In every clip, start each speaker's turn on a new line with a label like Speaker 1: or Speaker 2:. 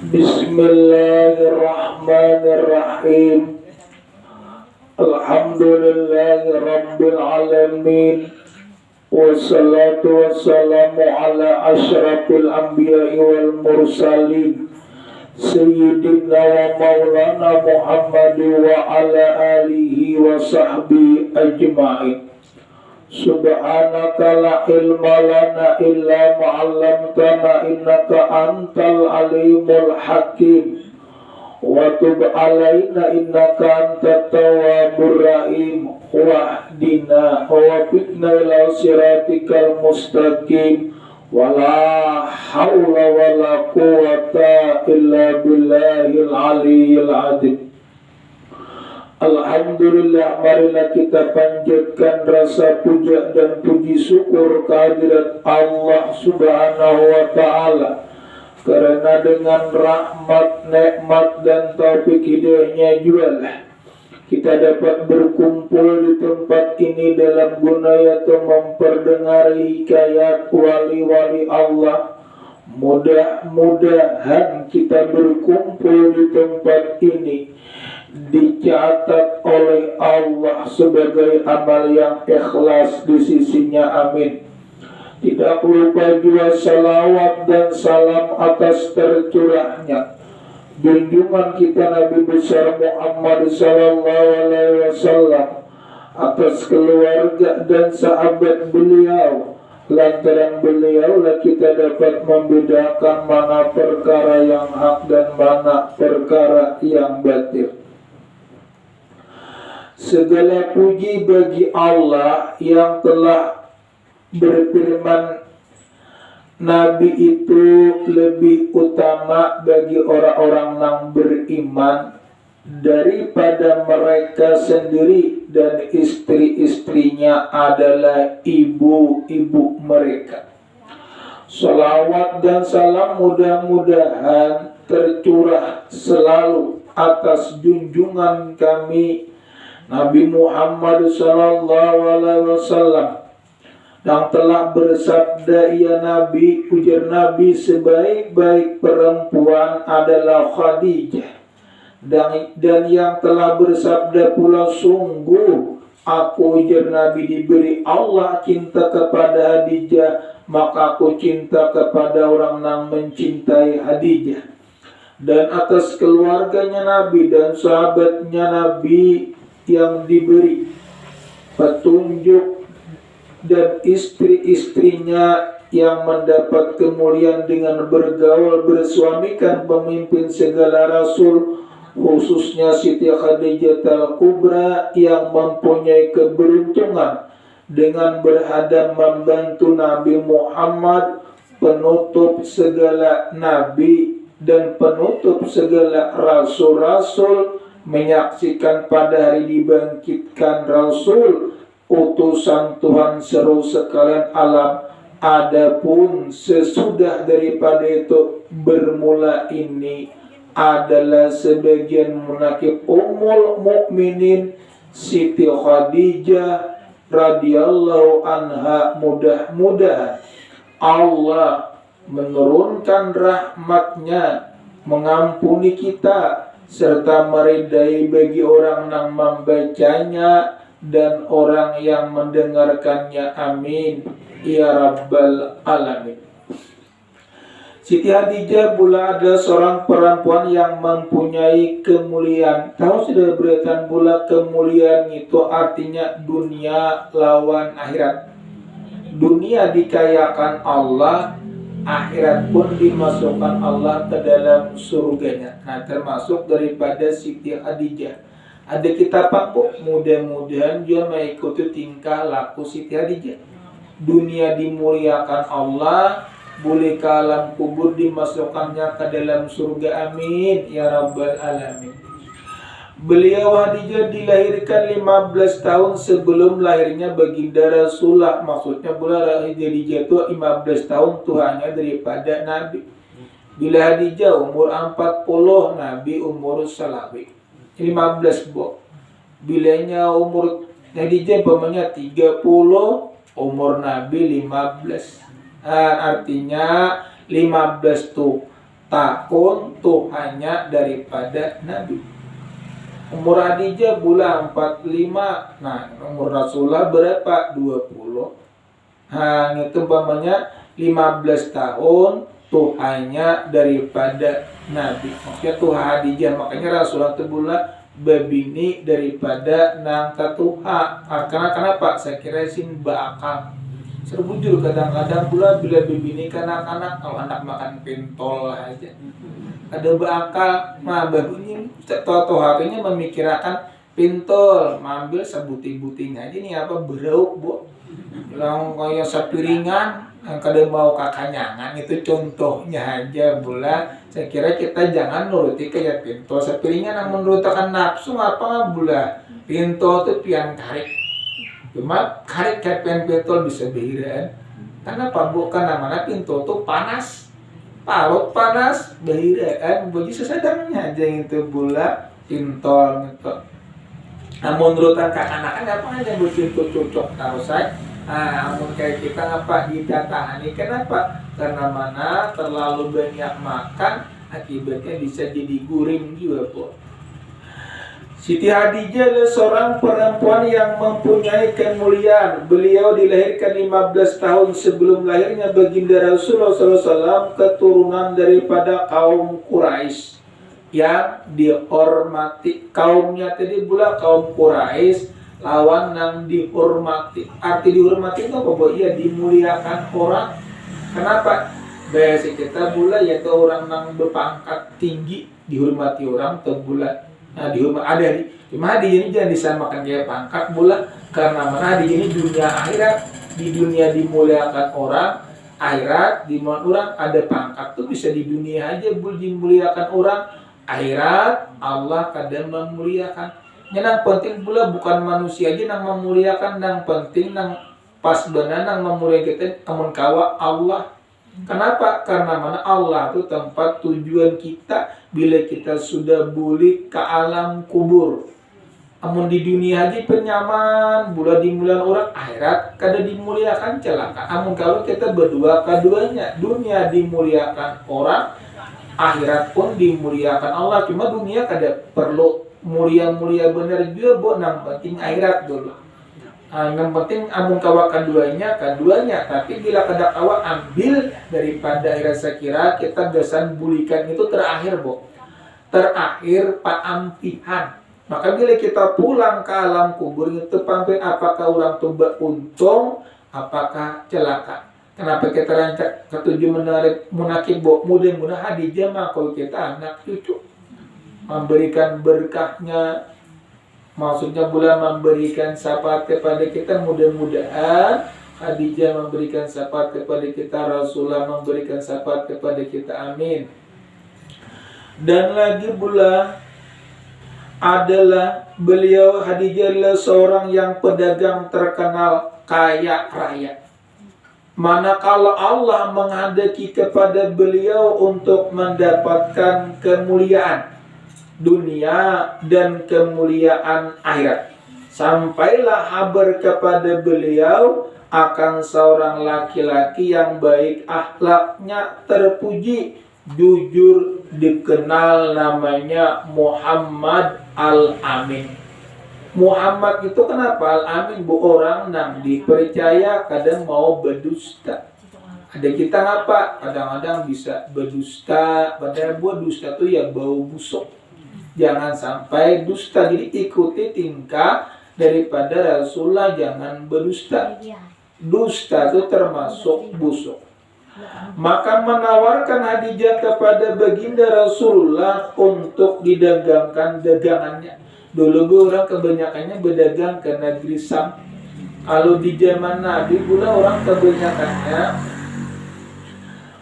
Speaker 1: Bismillahirrahmanirrahim. Alhamdulillahi rabbil alamin. Wassalatu wassalamu ala asyrafil anbiya'i wal mursalin Sayyidina wa maulana Muhammadin wa ala alihi wa sahbihi ajma'in. Subhanaka la ilma lana illa ma'allamtana innaka antal alimul hakim. Wa tub alaina innaka antat tawwabur rahim. Wahdina wa wafiqna ila siratikal mustaqim. Wala hawla wala quwata illa billahil aliyyil azim. Alhamdulillah, marilah kita panjatkan rasa puja dan puji syukur kehadirat Allah Subhanahu wa Ta'ala, karena dengan rahmat, nikmat dan taufik hidayahnya jualah kita dapat berkumpul di tempat ini dalam guna atau memperdengari hikayat wali-wali Allah. Mudah-mudahan kita berkumpul di tempat ini dicatat oleh Allah sebagai amal yang ikhlas di sisinya, amin. Tidak lupa juga salawat dan salam atas tercurahnya junjungan kita Nabi besar Muhammad sallallahu alaihi wasallam, atas keluarga dan sahabat beliau. Lantaran beliau lah kita dapat membedakan mana perkara yang hak dan mana perkara yang batil. Segala puji bagi Allah yang telah berfirman, Nabi itu lebih utama bagi orang-orang yang beriman daripada mereka sendiri, dan istri-istrinya adalah ibu-ibu mereka. Salawat dan salam mudah-mudahan tercurah selalu atas junjungan kami Nabi Muhammad sallallahu alaihi wasallam yang telah bersabda, ya Nabi, ujar Nabi, sebaik-baik perempuan adalah Khadijah. Dan yang telah bersabda pula, sungguh aku, ujar Nabi, diberi Allah cinta kepada Khadijah, maka aku cinta kepada orang yang mencintai Khadijah. Dan atas keluarganya Nabi dan sahabatnya Nabi yang diberi petunjuk, dan istri-istrinya yang mendapat kemuliaan dengan bergaul bersuamikan pemimpin segala rasul, khususnya Siti Khadijah al-Kubra yang mempunyai keberuntungan dengan berhadap membantu Nabi Muhammad, penutup segala nabi dan penutup segala rasul-rasul, menyaksikan pada hari dibangkitkan Rasul, utusan Tuhan seru sekalian alam. Adapun sesudah daripada itu bermula ini adalah sebagian munakib Ummul Mukminin Siti Khadijah radhiyallahu anha. Mudah-mudahan Allah menurunkan rahmatnya, mengampuni kita, serta meridai bagi orang yang membacanya dan orang yang mendengarkannya, amin ya rabbal alamin. Siti Khadijah pula ada seorang perempuan yang mempunyai kemuliaan. Tahu sudah berikan pula kemuliaan itu artinya dunia lawan akhirat. Dunia dikayakan Allah, akhirat pun dimasukkan Allah ke dalam surganya. Nah, termasuk daripada Siti Khadijah. Ada kita pakai, mudah-mudahan dia mengikuti tingkah laku Siti Khadijah. Dunia dimuliakan Allah, boleh ke alam kubur dimasukkannya ke dalam surga, amin ya rabbal alamin. Beliau Khadijah dilahirkan 15 tahun sebelum lahirnya baginda Rasulullah. Maksudnya Khadijah itu 15 tahun tuanya daripada Nabi. Bila Khadijah umur 40, Nabi umur salawi 15 Bilanya umur Khadijah umpamanya 30, umur Nabi 15. Artinya 15 tahun Tuhannya daripada Nabi. Umur Khadijah bulan 45. Nah, umur Rasulullah berapa? 20. Itu umpamanya 15 tahun Tuhannya daripada Nabi. Maksudnya Tuhan Khadijah. Makanya Rasulullah itu bulan bebini daripada nang tatuha. Karena kenapa? Saya kira sin bakal serbujur kadang-kadang pula bila bebini kanak-kanak, kalau anak makan pentol aja ada bakal mah barunya tahu haknya memikirkan pentol mambil sebuting-buting aja nih apa berauk bu bilang kayak sepiringan kadang mau kakanyangan itu contohnya aja bula. Saya kira kita jangan nuruti kayak pentol sepiringan yang menurutkan nafsu apa bula pentol itu pian tarik. Cuma karet kayak pentol bisa behiran. Karena apa bukan namanya pentol tuh panas, parut panas behiran. Bagi sesadarnya aja itu bula pentol gitu. Namun menurutan kakak-anak apa aja buat pentol cocok tahu saya. Namun kayak kita ngapa ditatahani kenapa? Karena mana terlalu banyak makan akibatnya bisa jadi guring juga po. Siti Khadijah adalah seorang perempuan yang mempunyai kemuliaan. Beliau dilahirkan 15 tahun sebelum lahirnya baginda Rasulullah SAW, keturunan daripada kaum Quraisy yang dihormati. Kaumnya tadi pula kaum Quraisy lawan yang dihormati. Arti dihormati itu apa? Ya dimuliakan orang. Kenapa? Biasa kita pula yaitu orang yang berpangkat tinggi dihormati orang terbulat. Nah, ada di mana di ini jangan disamakan kayak pangkat bola karena mana di ini dunia akhirat. Di dunia dimuliakan orang, akhirat di mana orang ada pangkat tuh bisa di dunia aja dimuliakan orang, akhirat Allah kadang memuliakan. Yang penting pula bukan manusia aja yang memuliakan, yang penting yang pas benar yang memuliakan kita teman kawa Allah. Kenapa? Karena mana Allah itu tempat tujuan kita bila kita sudah balik ke alam kubur. Namun di dunia aja penyaman, bulan dimuliakan orang, akhirat kada dimuliakan celaka. Namun kalau kita berdua keduanya, dunia dimuliakan orang, akhirat pun dimuliakan Allah. Cuma dunia kada perlu mulia-mulia benar juga, bo nang penting akhirat dulu. Yang penting amun kawa keduanya, tapi bila kada kawa ambil daripada akhirat saya kira kita gasan bulikan itu terakhir bo. Terakhir paampihan. Maka bila kita pulang ke alam kubur itu pampir apakah orang itu beruntung, apakah celaka. Kenapa kita rancak ketujuh menarik munakib bo mudah-mudahan Khadijah mah kalau kita anak cucu memberikan berkahnya. Maksudnya bulan memberikan syafaat kepada kita, mudah-mudahan Khadijah memberikan syafaat kepada kita, Rasulullah memberikan syafaat kepada kita, amin. Dan lagi pula adalah beliau Khadijah adalah seorang yang pedagang terkenal kaya raya. Manakala Allah menghendaki kepada beliau untuk mendapatkan kemuliaan dunia dan kemuliaan akhirat, sampailah kabar kepada beliau akan seorang laki-laki yang baik akhlaknya, terpuji, jujur, dikenal namanya Muhammad Al-Amin. Muhammad itu kenapa Al-Amin? Bu orang yang dipercaya kadang mau berdusta. Ada kita ngapa? Kadang-kadang bisa berdusta, padahal buat dusta itu ya bau busuk. Jangan sampai dusta, jadi ikuti tingkah daripada Rasulullah, jangan berdusta. Dusta itu termasuk busuk. Maka menawarkan Khadijah kepada baginda Rasulullah untuk didagangkan dagangannya. Dulu orang kebanyakannya berdagang ke negeri Sam. Kalau di zaman Nabi pula orang kebanyakannya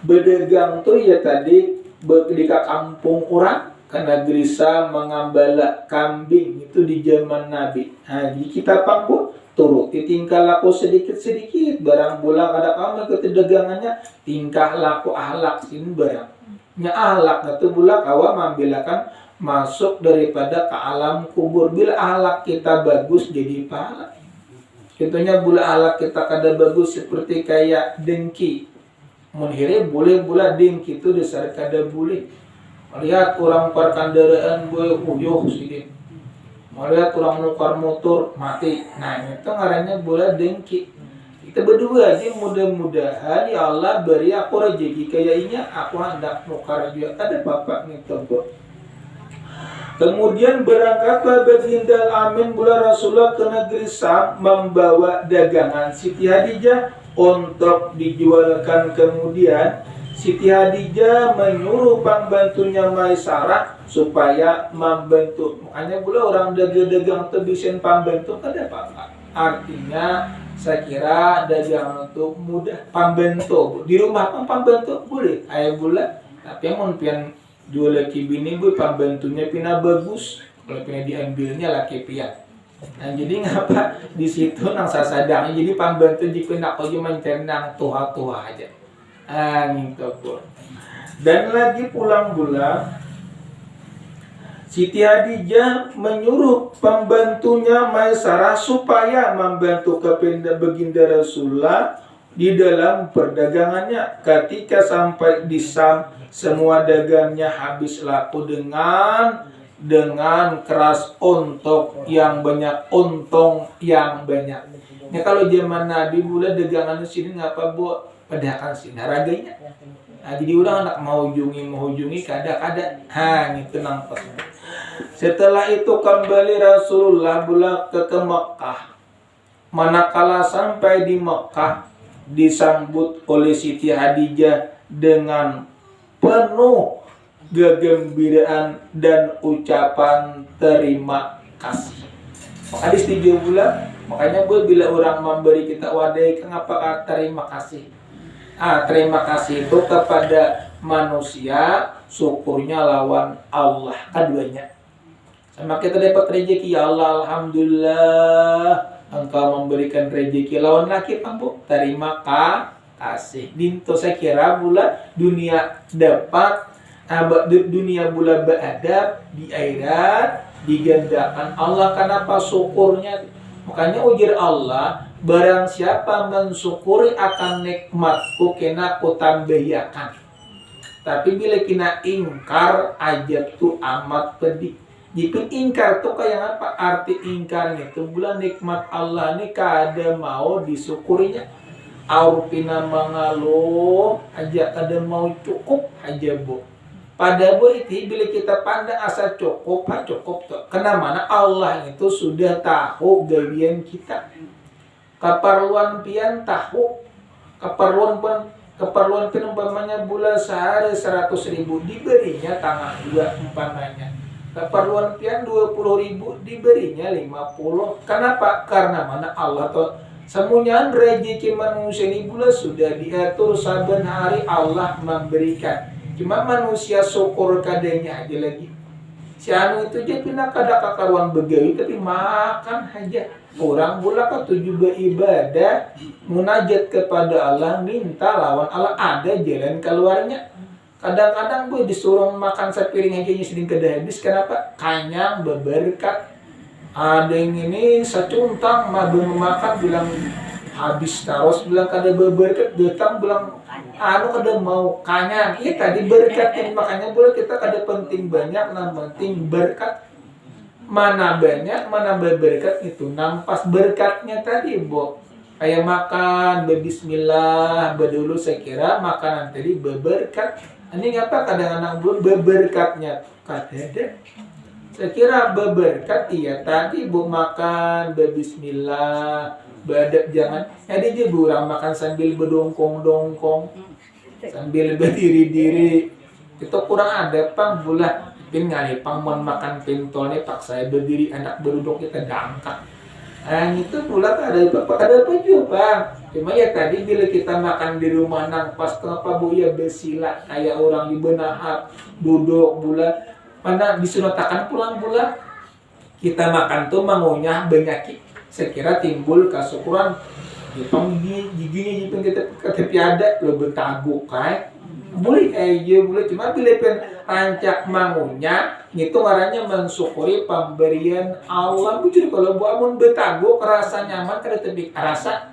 Speaker 1: berdagang tuh ya tadi di kampung orang. Karena gerisa mengambala kambing itu di zaman Nabi. Nah, di kita pangku turuti tingkah laku sedikit-sedikit. Barang bulan ada kamu ke dagangannya tingkah laku ahlak sin barang. Nya ahlak itu bulan kawa mambilakan masuk daripada ke alam kubur. Bila ahlak kita bagus jadi pahala. Contohnya bula alat kita kada bagus seperti kayak dengki. Menhire boleh bula dengki itu dasar kada boleh. Melihat orang par kendaraan boleh uyuh sedikit. Melihat orang nukar motor mati. Nah itu ngarannya bula dengki. Kita berdua aja mudah-mudahan ya Allah beri aku rezeki kayaknya aku hendak nukar juga ada bapak gitu. Kemudian berangkatlah baginda Amin bulan Rasulullah ke negeri Sam membawa dagangan Siti Hadijah untuk dijualkan. Kemudian Siti Hadijah menyuruh pembantunya Maisarah supaya membantu. Makanya pula orang dagang tebisin pembantu kada apa-apa. Artinya saya kira dagangan itu mudah. Pembantu di rumah pun pembantu boleh. Ayah bulan tapi yang pian jual laki bini gue pembantunya pina bagus. Kalau pina diambilnya laki pian. Nah jadi ngapa di situ nang sasadangnya jadi pembantu dipindah kau cuma nang tua-tua aja. Gitu pun. Dan lagi pulang bulan Siti Hadijah menyuruh pembantunya Maisarah supaya membantu baginda Rasulullah di dalam perdagangannya. Ketika sampai di Sam, semua dagangnya habis laku dengan keras untuk yang banyak, untung yang banyak. Nah kalau zaman Nabi bulan dagangan di sini ngapa buat pedagang sini harganya. Nah jadi orang anak mau hujungi kada-kada. Itu nampak. Setelah itu kembali Rasulullah ke Mekah. Manakala sampai di Mekah disambut oleh Siti Hadijah dengan penuh kegembiraan dan ucapan terima kasih. Maka di 3 bulan, makanya bila orang memberi kita wadai, kenapa terima kasih? Terima kasih itu kepada manusia, syukurnya lawan Allah keduanya. Sama kita dapat rezeki ya Allah, alhamdulillah engkau memberikan rezeki lawan laki pampu terima kasih. Dinto saya kira bula dunia dapat dunia bula beradab di akhirat digandakan Allah. Kenapa syukurnya? Makanya ujar Allah, barang siapa mensyukuri akan nikmatku kena ku tambahiakan. Tapi bila kena ingkar ajab tu amat pedih. Jika ingkar tuh kayak apa? Arti ingkarnya itu bulan nikmat Allah ini kada mau disyukurinya. Aurpina mengaluh aja kada mau cukup aja bu. Pada bu itu bila kita pandang asa cukup tuh. Karena mana Allah itu sudah tahu gawian kita. Keperluan pian tahu. Keperluan pian umpamanya bulan sehari 100.000 diberinya tanggal 2 umpamanya. Keperluan pian 20.000 diberinya 50. Kenapa? Karena mana Allah tuh semuanya rezeki manusia ini pula sudah diatur saben hari Allah memberikan. Cuma manusia syukur kadanya aja lagi. Si anu itu aja pindah kada kakaruan begawi tapi makan aja. Orang pula kan tujuh beribadah munajat kepada Allah minta lawan Allah ada jalan keluarnya. Kadang-kadang gue disuruh makan sepiring aja sedikit kada habis. Kenapa? Kanyang berberkat. Ada yang ini secuntang belum makan bilang habis terus bilang kada berberkat. Datang bilang kada mau kanyang. Iya tadi berkat makanya boleh kita kada penting banyak, yang penting berkat. Mana banyak, mana berberkat itu nampas berkatnya tadi bu. Kayak makan berbismillah berdulu saya kira makanan tadi berberkat. Ini ngapa kadang-kadang belum berberkatnya kada. Saya kira berberkat iya tadi bu makan berbismillah badap jangan. Jadi dia burang makan sambil berdongkong-dongkong sambil berdiri-diri itu kurang ada pang bulah pin ngali pang makan pintolnya pak saya berdiri anak beruduk kita dangkak. Itu pula ada apa juga bang. Cuma ya tadi bila kita makan di rumah nang pas kenapa bu ya bersila kayak orang di benahap duduk bula mana disunatakan pulang bula kita makan tuh mengunyah penyakit. Saya kira timbul kesyukuran. Jepang giginya jepang kita piada lo betaguk kayak boleh aja boleh cuma bila rancak mangunya itu ngarannya mensyukuri pemberian Allah. Bujur kalau buamun betaguk rasa nyaman kada tebik rasa.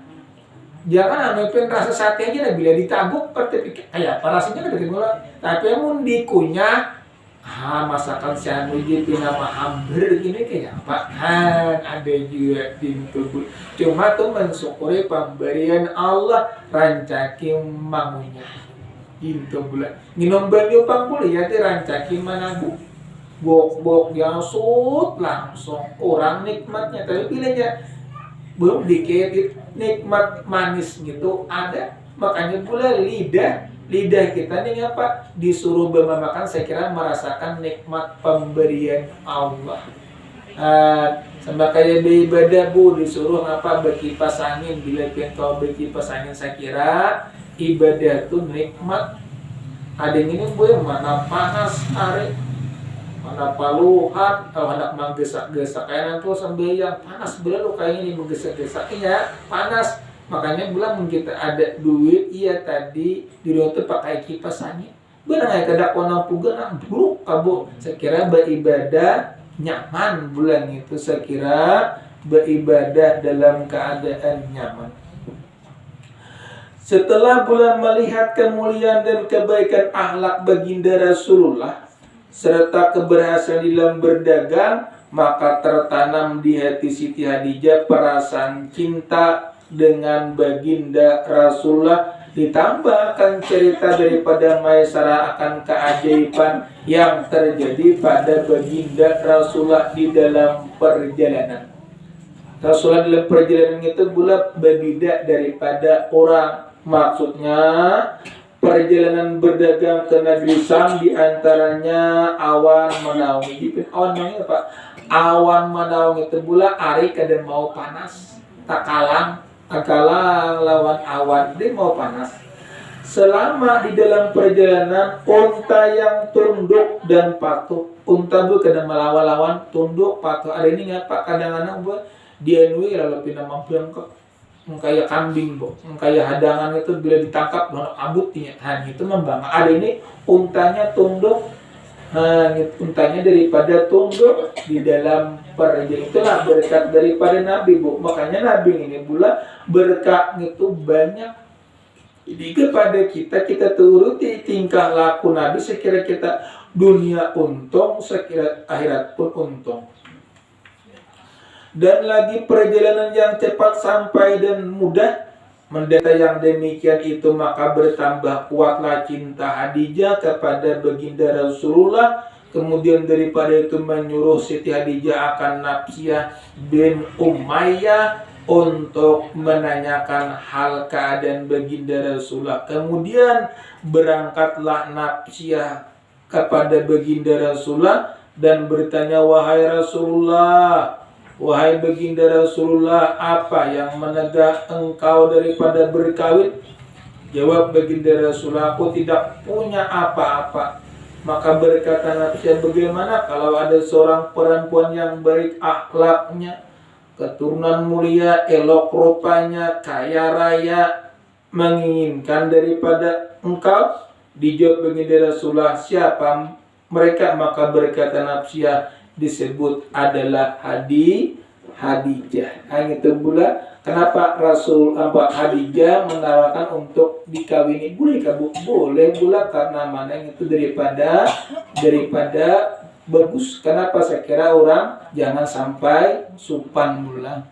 Speaker 1: Jangan amepin rasa sate aja lah bila ditaguk pertepik kayak rasanya kada dimulai. Tapi mun dikunyah masakan si anu jadi nama hamber gini kayak apaan ada juga pintu. Cuma tuh mensyukuri pemberian Allah rancaki mangunya. Gitu bulan. Minum banyu pang boleh ya dirancaki managu. Bok-bok yang sut langsung orang nikmatnya tapi pilihnya belum dikit nikmat manis gitu ada. Makanya pula lidah kita nih apa disuruh bermakan saya kira merasakan nikmat pemberian Allah. Sama kayak beribadah bu disuruh apa berkipas angin bila kau berkipas angin saya kira ibadah tuh nikmat. Ada yang ini bu mana panas hari mana paluhan kalau hendak menggesak-gesak kayak nanti sambil yang panas belum kayak ini menggesak-gesaknya panas. Makanya bilang kita ada duit iya tadi di rumah pakai kipas angin. Benar nggak kada konang puga nang buruk kabu. Saya kira beribadah nyaman bulan itu saya kira beribadah dalam keadaan nyaman. Setelah bulan melihat kemuliaan dan kebaikan akhlak baginda Rasulullah serta keberhasilan dalam berdagang, maka tertanam di hati Siti Hadijah perasaan cinta dengan baginda Rasulullah. Ditambahkan cerita daripada Maisarah akan keajaiban yang terjadi pada baginda Rasulullah di dalam perjalanan. Rasulullah dalam perjalanan itu pula berbeda daripada orang. Maksudnya perjalanan berdagang ke negeri Sam diantaranya awan menaungi. Awan menaungi apa? Awan menaungi itu pula hari kada mau panas. Takalang lawan awan dia mau panas. Selama di dalam perjalanan unta yang tunduk dan patuh. Unta bu kada melawan-lawan tunduk patuh. Ada ini ngapa kadang-kadang buat dia nui lalu pindah mampian kok. Kayak kambing bu, kayak hadangan itu bila ditangkap abutnya, itu membangga. Ada ini untanya tunduk, untanya daripada tunduk di dalam perjalanan. Itulah berkat daripada Nabi bu. Makanya Nabi ini pula berkat itu banyak. Jadi kepada kita turuti tingkah laku Nabi, sekira kita dunia untung, sekira akhirat pun untung. Dan lagi perjalanan yang cepat sampai dan mudah. Mendeta yang demikian itu maka bertambah kuatlah cinta Hadijah kepada baginda Rasulullah. Kemudian daripada itu menyuruh Siti Hadijah akan Nafsiyah bin Umayyah untuk menanyakan hal keadaan baginda Rasulullah. Kemudian berangkatlah Nafsiyah kepada baginda Rasulullah dan bertanya, wahai Rasulullah, wahai baginda Rasulullah, apa yang menegah engkau daripada berkawin? Jawab baginda Rasulullah, aku tidak punya apa-apa. Maka berkata Nafsiyah, bagaimana kalau ada seorang perempuan yang baik akhlaknya, keturunan mulia, elok rupanya, kaya raya, menginginkan daripada engkau? Dijawab baginda Rasulullah, siapa mereka? Maka berkata Nafsiyah, disebut adalah Hadijah. Itu pula kenapa Rasul Hadijah menawarkan untuk dikawini. Boleh kabu? Boleh pula karena mana itu daripada bagus. Kenapa saya kira orang jangan sampai supan pula.